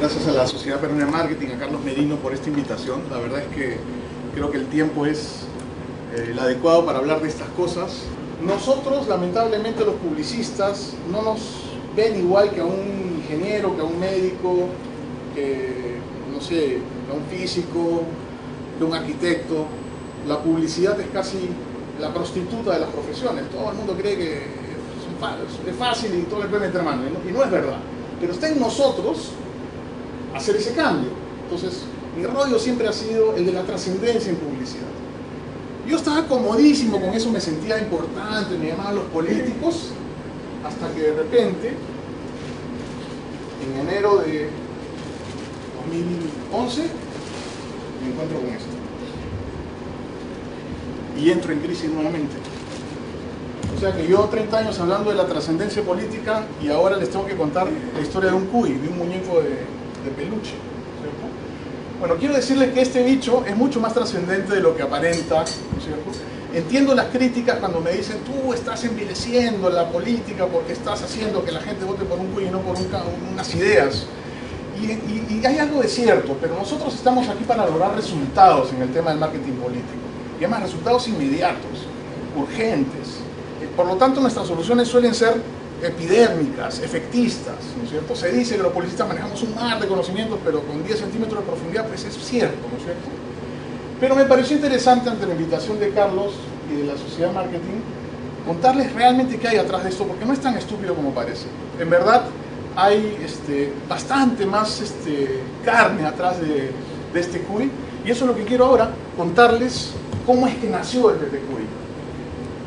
Gracias a la Sociedad Peruana de Marketing, a Carlos Merino por esta invitación. La verdad es que creo que el tiempo es el adecuado para hablar de estas cosas. Nosotros, lamentablemente, los publicistas no nos ven igual que a un ingeniero, que a un médico, que, no sé, que a un físico, que a un arquitecto. La publicidad es casi la prostituta de las profesiones. Todo el mundo cree que es fácil y todo le puede meter mano, y no es verdad. Pero está en nosotros hacer ese cambio. Entonces, mi rollo siempre ha sido el de la trascendencia en publicidad. Yo estaba comodísimo con eso, me sentía importante, me llamaban los políticos, hasta que de repente, en enero de 2011, me encuentro con esto. Y entro en crisis nuevamente. O sea que yo 30 años hablando de la trascendencia política y ahora les tengo que contar la historia de un cuy, de un muñeco de peluche, ¿cierto? Bueno, quiero decirles que este bicho es mucho más trascendente de lo que aparenta, ¿no es cierto? Entiendo las críticas cuando me dicen tú estás envileciendo la política porque estás haciendo que la gente vote por un cuy y no por unas ideas. Y hay algo de cierto, pero nosotros estamos aquí para lograr resultados en el tema del marketing político. Y además resultados inmediatos, urgentes. Por lo tanto, nuestras soluciones suelen ser epidérmicas, efectistas, ¿no es cierto? Se dice que los publicistas manejamos un mar de conocimientos, pero con 10 centímetros de profundidad, pues es cierto, ¿no es cierto? Pero me pareció interesante, ante la invitación de Carlos y de la Sociedad Marketing, contarles realmente qué hay atrás de esto, porque no es tan estúpido como parece. En verdad, hay bastante más carne atrás de este cuy, y eso es lo que quiero ahora, contarles cómo es que nació el PPQI.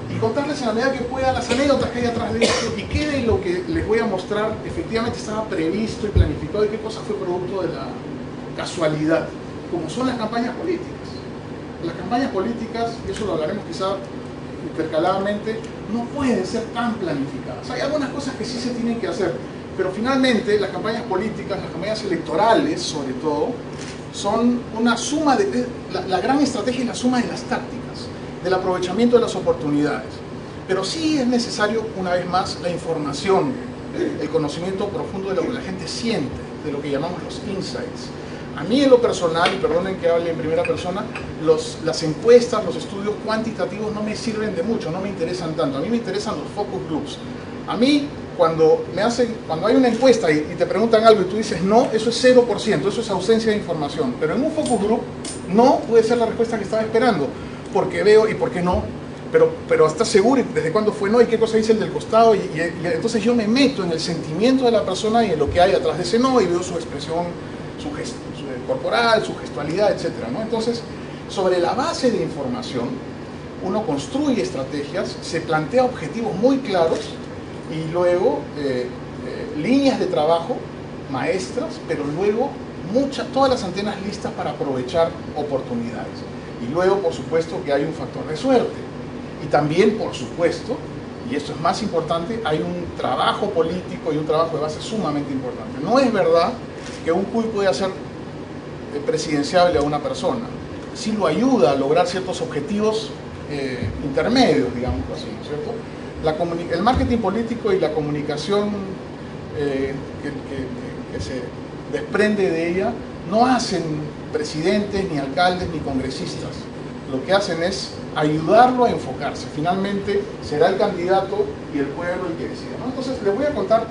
Y contarles en la medida que pueda las anécdotas que hay atrás de esto y qué de lo que les voy a mostrar efectivamente estaba previsto y planificado y qué cosa fue producto de la casualidad, como son las campañas políticas. Las campañas políticas, y eso lo hablaremos quizá intercaladamente, no pueden ser tan planificadas. Hay algunas cosas que sí se tienen que hacer, pero finalmente las campañas políticas, las campañas electorales sobre todo, son una suma de... La gran estrategia es la suma de las tácticas, del aprovechamiento de las oportunidades. Pero sí es necesario, una vez más, la información, el conocimiento profundo de lo que la gente siente, de lo que llamamos los insights. A mí en lo personal, y perdonen que hable en primera persona, las encuestas, los estudios cuantitativos no me sirven de mucho, no me interesan tanto. A mí me interesan los focus groups. A mí, cuando hay una encuesta y te preguntan algo y tú dices no, eso es 0%, eso es ausencia de información. Pero en un focus group, no puede ser la respuesta que estaba esperando. Porque veo y por qué no, pero estás seguro y desde cuándo fue no y qué cosa dice el del costado y entonces yo me meto en el sentimiento de la persona y en lo que hay atrás de ese no y veo su expresión, su gesto corporal, su gestualidad, etc., ¿no? Entonces, sobre la base de información, uno construye estrategias, se plantea objetivos muy claros y luego líneas de trabajo maestras, pero luego todas las antenas listas para aprovechar oportunidades. Y luego, por supuesto, que hay un factor de suerte. Y también, por supuesto, y esto es más importante, hay un trabajo político y un trabajo de base sumamente importante. No es verdad que un cuy puede hacer presidenciable a una persona. Sí lo ayuda a lograr ciertos objetivos intermedios, digamos así, ¿no es cierto? El marketing político y la comunicación que se desprende de ella no hacen presidentes, ni alcaldes, ni congresistas. Lo que hacen es ayudarlo a enfocarse. Finalmente será el candidato y el pueblo el que decida, ¿no? Entonces les voy a contar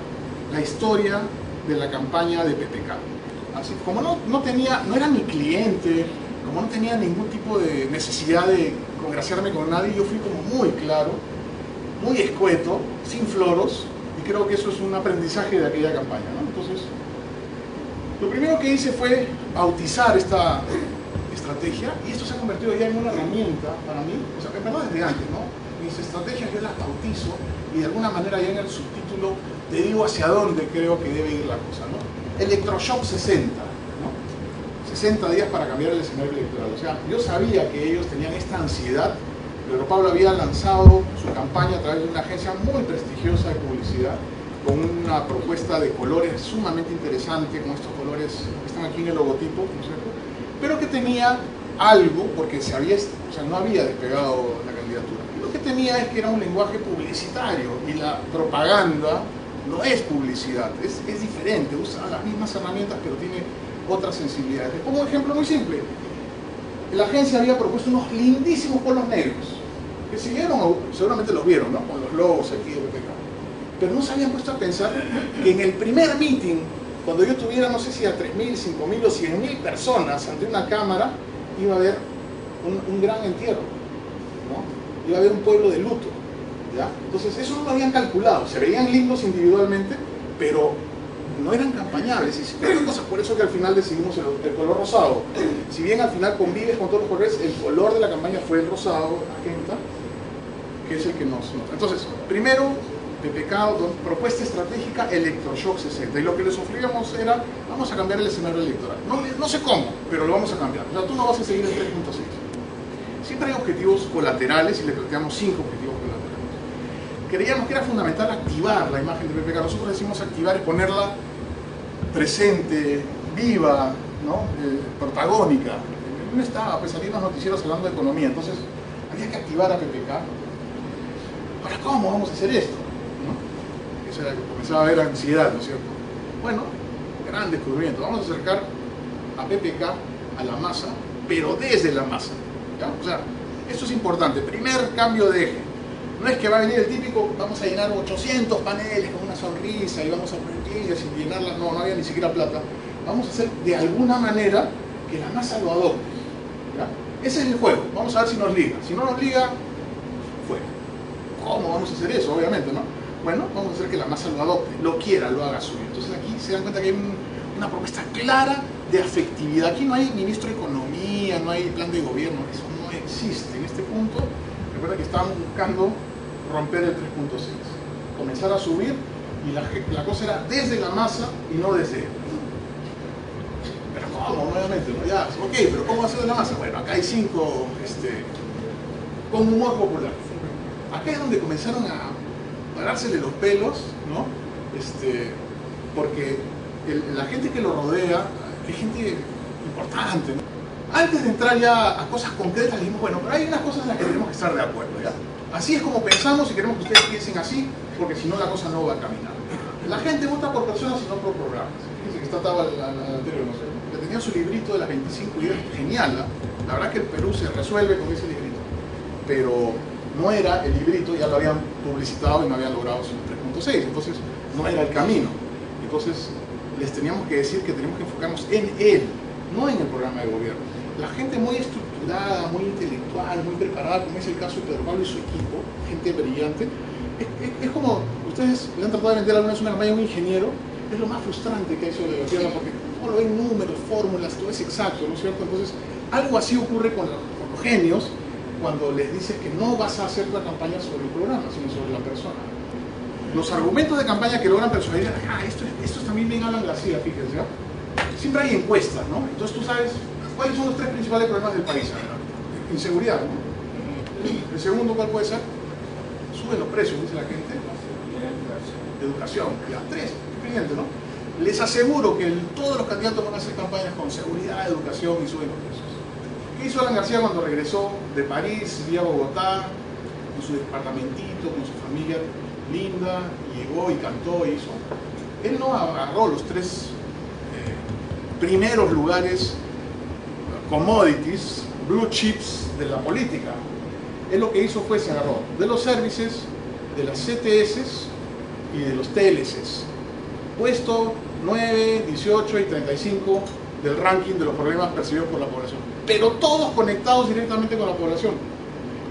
la historia de la campaña de PPK. Así como no era mi cliente, como no tenía ningún tipo de necesidad de congraciarme con nadie, yo fui como muy claro, muy escueto, sin floros, y creo que eso es un aprendizaje de aquella campaña, ¿no? Entonces, lo primero que hice fue bautizar esta estrategia y esto se ha convertido ya en una herramienta para mí, o sea, en verdad desde antes, ¿no? Mis estrategias yo las bautizo y de alguna manera ya en el subtítulo te digo hacia dónde creo que debe ir la cosa, ¿no? Electroshock 60, ¿no? 60 días para cambiar el escenario electoral. O sea, yo sabía que ellos tenían esta ansiedad. Pedro Pablo había lanzado su campaña a través de una agencia muy prestigiosa de publicidad con una propuesta de colores sumamente interesante, con estos colores que están aquí en el logotipo, ¿no es cierto? Pero que tenía algo, porque no había despegado la candidatura. Y lo que tenía es que era un lenguaje publicitario y la propaganda no es publicidad, es diferente, usa las mismas herramientas pero tiene otras sensibilidades. Les pongo un ejemplo muy simple. La agencia había propuesto unos lindísimos polos negros, que si vieron, seguramente los vieron, ¿no? Con los logos aquí de PPK. Pero no se habían puesto a pensar que en el primer meeting, cuando yo tuviera, no sé si a 3.000, 5.000 o 100.000 personas ante una cámara, iba a haber un gran entierro, ¿no? Iba a haber un pueblo de luto, ¿ya? Entonces eso no lo habían calculado, se veían lindos individualmente, pero no eran campañables, y otras cosas, por eso que al final decidimos el color rosado. Si bien al final convives con todos los colores, el color de la campaña fue el rosado, magenta, que es el que nos nota. Entonces, primero, PPK, propuesta estratégica, Electroshock 60, y lo que les ofrecíamos era, vamos a cambiar el escenario electoral. No sé cómo, pero lo vamos a cambiar. O sea, tú no vas a seguir el 3.6. Siempre hay objetivos colaterales, y le planteamos 5 objetivos colaterales. Creíamos que era fundamental activar la imagen de PPK. Nosotros decimos activar y ponerla presente, viva, ¿no? Protagónica. No estaba, pues salían los noticieros hablando de economía, entonces había que activar a PPK. Ahora, ¿cómo vamos a hacer esto? ¿No? Eso era que comenzaba a haber ansiedad, ¿no es cierto? Bueno, gran descubrimiento. Vamos a acercar a PPK a la masa, pero desde la masa, ¿ya? O sea, esto es importante. Primer cambio de eje. No es que va a venir el típico, vamos a llenar 800 paneles con una sonrisa y vamos a poner guillas y llenarlas. No había ni siquiera plata. Vamos a hacer de alguna manera que la masa lo adopte, ¿ya? Ese es el juego. Vamos a ver si nos liga. Si no nos liga, fuera. ¿Cómo vamos a hacer eso? Obviamente, ¿no? Bueno, vamos a hacer que la masa lo adopte, lo quiera, lo haga suyo. Entonces aquí se dan cuenta que hay una propuesta clara de afectividad. Aquí no hay ministro de Economía, no hay plan de gobierno. Eso no existe. En este punto, recuerda que estábamos buscando romper el 3.6, comenzar a subir, y la cosa era desde la masa y no desde él. Pero ¿cómo? Nuevamente, ¿no? Ya, ok, pero ¿cómo hacer de la masa? Bueno, acá hay 5 con humor popular. Acá es donde comenzaron a parársele los pelos, ¿no? Porque la gente que lo rodea es gente importante, ¿no? Antes de entrar ya a cosas concretas, le dijimos, bueno, pero hay unas cosas en las que tenemos que estar de acuerdo, ¿ya? Así es como pensamos y queremos que ustedes piensen así, porque si no la cosa no va a caminar. La gente vota por personas y no por programas. Fíjense que estaba la anterior, ¿no? Que tenía su librito de las 25 ideas, genial, ¿no? La verdad que el Perú se resuelve con ese librito. Pero no era el librito, ya lo habían publicitado y no habían logrado su 3.6, entonces no era el camino. Entonces les teníamos que decir que tenemos que enfocarnos en él, no en el programa de gobierno. La gente muy estructurada, muy intelectual, muy preparada, como es el caso de Pedro Pablo y su equipo, gente brillante, es como, ustedes le han tratado de vender alguna vez una campaña a un ingeniero, es lo más frustrante que hay sobre la Tierra, porque como lo ven números, fórmulas, todo es exacto, ¿no es cierto? Entonces, algo así ocurre con los genios, cuando les dices que no vas a hacer una campaña sobre el programa, sino sobre la persona. Los argumentos de campaña que logran persuadir, esto también bien Alan García, fíjense, ¿no? Siempre hay encuestas, ¿no? Entonces tú sabes cuáles son los 3 principales problemas del país, ¿no? Inseguridad, ¿no? El segundo, ¿cuál puede ser? Suben los precios, dice la gente. Educación, ya, 3, evidente, ¿no? Les aseguro que todos los candidatos van a hacer campañas con seguridad, educación y suben los precios. ¿Qué hizo Alan García cuando regresó de París, vía Bogotá, con su departamentito, con su familia linda, llegó y cantó y hizo? Él no agarró los 3 primeros lugares, commodities, blue chips de la política. Él lo que hizo fue se agarró de los services, de las CTS y de los TLCs. Puesto 9, 18 y 35 del ranking de los problemas percibidos por la población. Pero todos conectados directamente con la población.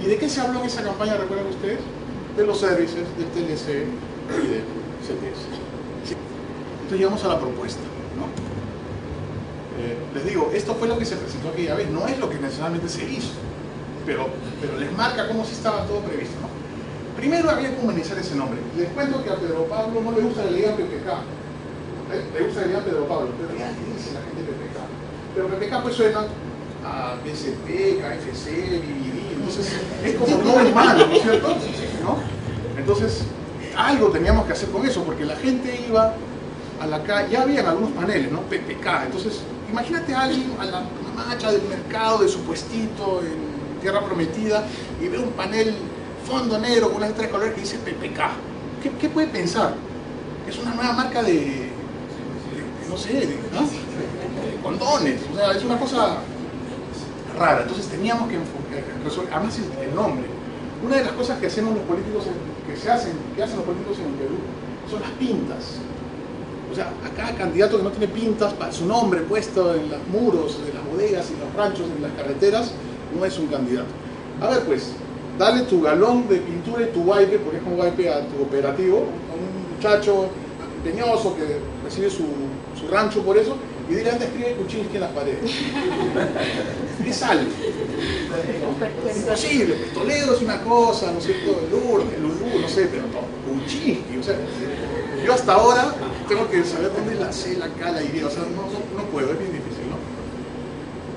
¿Y de qué se habló en esa campaña, recuerdan ustedes? De los services, del TLC y del CTS. Entonces llegamos a la propuesta, ¿no? Les digo, esto fue lo que se presentó aquella vez, no es lo que necesariamente se hizo, pero les marca cómo sí estaba todo previsto, ¿no? Primero había que humanizar ese nombre. Les cuento que a Pedro Pablo no le gusta que le digan PPK, le gusta que le digan Pedro Pablo, pero ya le dice la gente PPK. Pero PPK pues suena a BCP, KFC, BBD, entonces es como no humano, ¿no es cierto? ¿No? Entonces, algo teníamos que hacer con eso, porque la gente iba a la calle, ya habían algunos paneles, ¿no? PPK, entonces imagínate a alguien a la macha del mercado, de su puestito en Tierra Prometida, y ve un panel fondo negro con unas letras de color que dice PPK. ¿Qué puede pensar? es una nueva marca no sé, de condones, o sea, es una cosa rara. Entonces teníamos que resolver, además el nombre. Una de las cosas que hacemos los políticos, que hacen los políticos en el Perú, son las pintas. O sea, a cada candidato que no tiene pintas, para su nombre puesto en los muros de las bodegas, en los ranchos, en las carreteras, no es un candidato. A ver pues, dale tu galón de pintura y tu wipe, porque es como wipe a tu operativo, a un muchacho empeñoso que recibe su rancho por eso, y dile antes escribe Kuczynski en las paredes. ¿Qué sale? Imposible, pues Toledo es una cosa, ¿no es cierto? Lulú, no sé, pero no, Kuczynski, o sea, yo hasta ahora tengo que saber dónde es la C, la K, la Y, o sea, no puedo, es bien difícil, ¿no?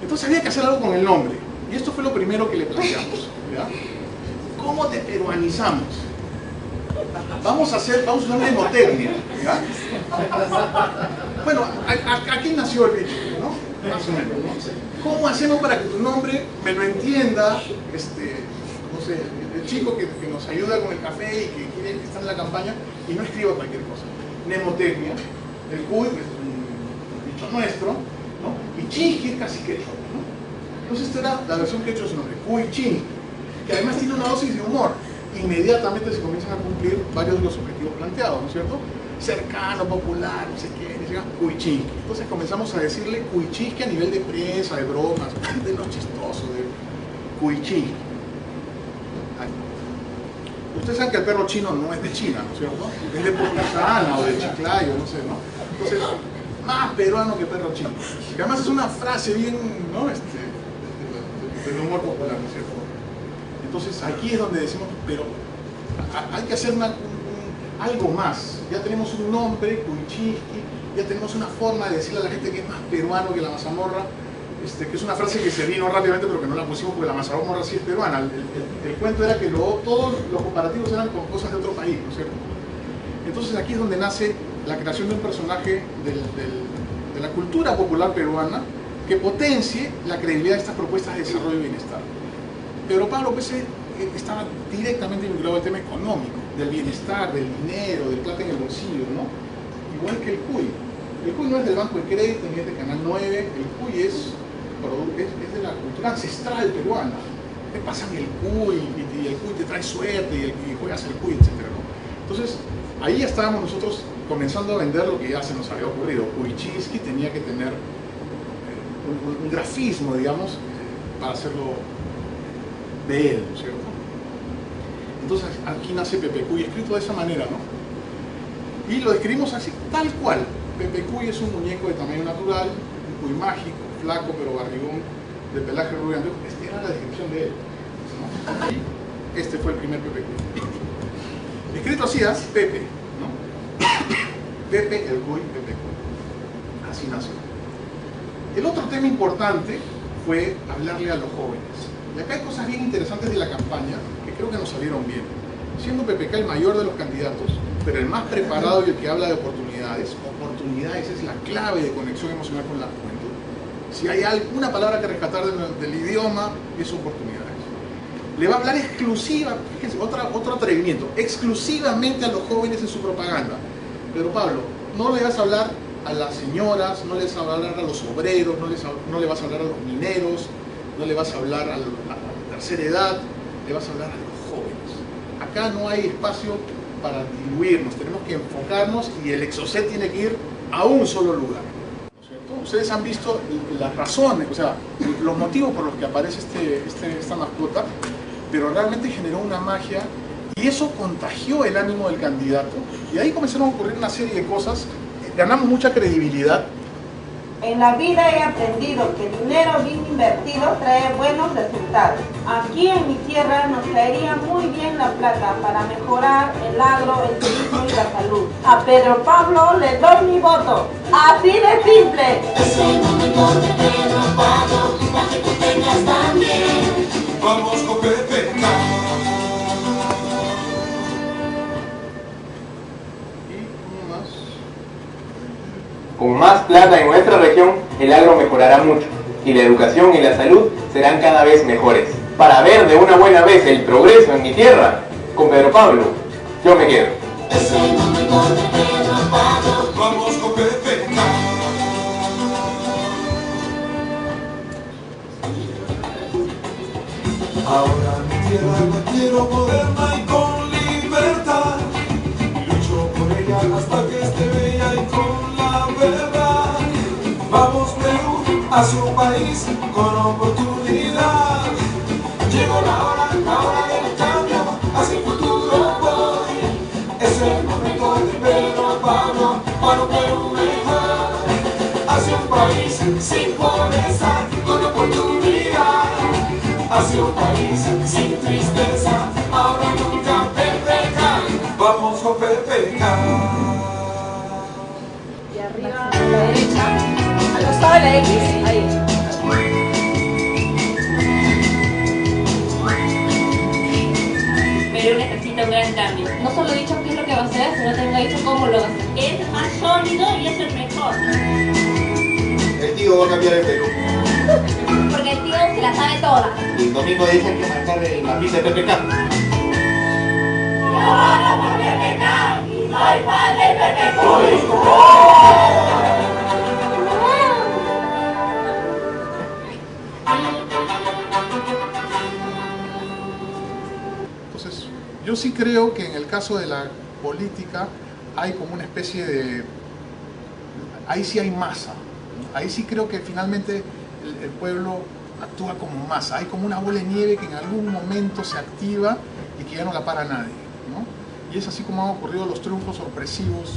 Entonces había que hacer algo con el nombre, y esto fue lo primero que le planteamos, ¿ya? ¿Cómo te peruanizamos? Vamos a usar una mnemotecnia, ¿ya? Bueno, aquí nació el bicho, ¿no? Más o menos, ¿no? ¿Cómo hacemos para que tu nombre me lo entienda, no sé, el chico que nos ayuda con el café y que quiere estar en la campaña y no escriba cualquier cosa? Mnemotecnia, el cuy, que es un bicho nuestro, ¿no? Y Chinski es casi quechua, ¿no? Entonces esta era la versión quechua de su nombre, Cuy Chinski, que además tiene una dosis de humor. Inmediatamente se comienzan a cumplir varios de los objetivos planteados, ¿no es cierto? Cercano, popular, no sé qué, Kuczynski. Entonces comenzamos a decirle Kuczynski a nivel de prensa, de bromas, de lo chistoso, de Kuczynski. Ustedes saben que el perro chino no es de China, ¿no es cierto? Es de Porcasana o de Chiclayo, no sé, ¿no? Entonces, más peruano que perro chino. Que además es una frase bien, ¿no? Del humor popular, ¿no es cierto? Entonces aquí es donde decimos, pero hay que hacer algo más. Ya tenemos un nombre, Kuczynski, ya tenemos una forma de decirle a la gente que es más peruano que la mazamorra, que es una frase que se vino rápidamente pero que no la pusimos porque la mazamorra sí es peruana. El cuento era que todos los comparativos eran con cosas de otro país, ¿no es cierto? Entonces aquí es donde nace la creación de un personaje de la cultura popular peruana que potencie la credibilidad de estas propuestas de desarrollo y bienestar. Pedro Pablo pues, estaba directamente vinculado al tema económico, del bienestar, del dinero, del plata en el bolsillo, ¿no? Igual que el cuy. El cuy no es del Banco de Crédito ni es de Canal 9, el cuy es de la cultura ancestral peruana. Te pasan el cuy y el cuy te trae suerte y juegas el cuy, etc., ¿no? Entonces, ahí ya estábamos nosotros comenzando a vender lo que ya se nos había ocurrido. Kuczynski tenía que tener un grafismo, digamos, para hacerlo de él, ¿no es cierto? Entonces aquí nace Pepe Cuy, escrito de esa manera, ¿no? Y lo describimos así, tal cual. Pepe Cuy es un muñeco de tamaño natural, un cuy mágico, flaco pero barrigón, de pelaje rubio. Esta era la descripción de él, ¿no? Y este fue el primer Pepe Cuy. Escrito así, Pepe, ¿no? Pepe el Cuy, Pepe Cuy. Así nació. El otro tema importante fue hablarle a los jóvenes. Y acá hay cosas bien interesantes de la campaña que creo que nos salieron bien. Siendo PPK el mayor de los candidatos, pero el más preparado y el que habla de oportunidades, oportunidades es la clave de conexión emocional con la juventud. Si hay alguna palabra que rescatar del idioma, es oportunidades. Le va a hablar fíjense, otro atrevimiento, exclusivamente a los jóvenes en su propaganda. Pero Pablo, no le vas a hablar a las señoras, no le vas a hablar a los obreros, no le vas a hablar a los mineros, no le vas a hablar a la tercera edad, le vas a hablar a los jóvenes. Acá no hay espacio para diluirnos, tenemos que enfocarnos y el Exocet tiene que ir a un solo lugar, ¿no es cierto? Ustedes han visto las razones, o sea, los motivos por los que aparece esta mascota, pero realmente generó una magia y eso contagió el ánimo del candidato y ahí comenzaron a ocurrir una serie de cosas, ganamos mucha credibilidad. En la vida he aprendido que el dinero bien invertido trae buenos resultados. Aquí en mi tierra nos caería muy bien la plata para mejorar el agro, el turismo y la salud. A Pedro Pablo le doy mi voto. ¡Así de simple! Es el momento de Pedro Pablo, para que tú tengas también. Vamos con PPK. Con más plata en nuestra región, el agro mejorará mucho y la educación y la salud serán cada vez mejores. Para ver de una buena vez el progreso en mi tierra, con Pedro Pablo, yo me quedo. Es el momento de renovado. Vamos con PPK. Ahora mi tierra la quiero moderna y con libertad. Lucho por ella hasta que esté bella y con la verdad. Vamos Perú hacia un país con oportunidad. Llegó la hora del cambio, hacia el futuro voy. Es el momento de Pedro Pablo para un Perú mejor. Hacia un país sin pobreza, con oportunidad. Hacia un país sin tristeza, ahora nunca PPK. Vamos con PPK. Y arriba a la derecha, al costado de la X, ahí. Perú necesita un gran cambio. No solo he dicho qué es lo que va a hacer, sino también he dicho cómo lo va a hacer. Es más sólido y es el mejor. El tío va a cambiar el Perú. Porque el tío se la sabe toda. Y el domingo dicen que marcar el matiz de PPK. Yo voto por PPK y soy fan del PPK. Entonces, yo sí creo que en el caso de la política hay como una especie de... Ahí sí hay masa. Ahí sí creo que finalmente el pueblo actúa como masa. Hay como una bola de nieve que en algún momento se activa y que ya no la para nadie, ¿no? Y es así como han ocurrido los triunfos sorpresivos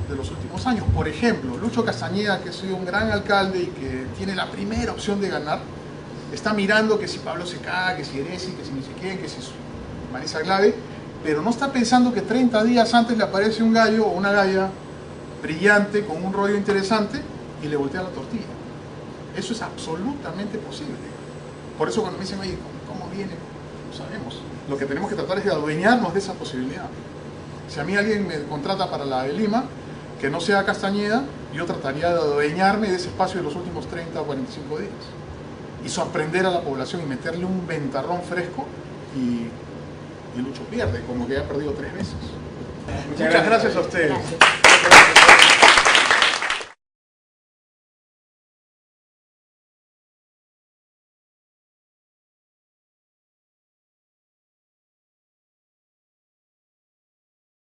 de los últimos años. Por ejemplo, Lucho Castañeda, que ha sido un gran alcalde y que tiene la primera opción de ganar, está mirando que si Pablo Secá, que si Eresi, que si ni sé quién, que si Marisa Glave, pero no está pensando que 30 días antes le aparece un gallo o una galla brillante, con un rollo interesante, y le voltea la tortilla. Eso es absolutamente posible. Por eso cuando me dicen, oye, ¿cómo viene? No sabemos. Lo que tenemos que tratar es de adueñarnos de esa posibilidad. Si a mí alguien me contrata para la de Lima, que no sea Castañeda, yo trataría de adueñarme de ese espacio de los últimos 30 o 45 días. Y sorprender a la población y meterle un ventarrón fresco y Lucho pierde, como que ha perdido 3 veces. Muchas gracias a ustedes. Gracias.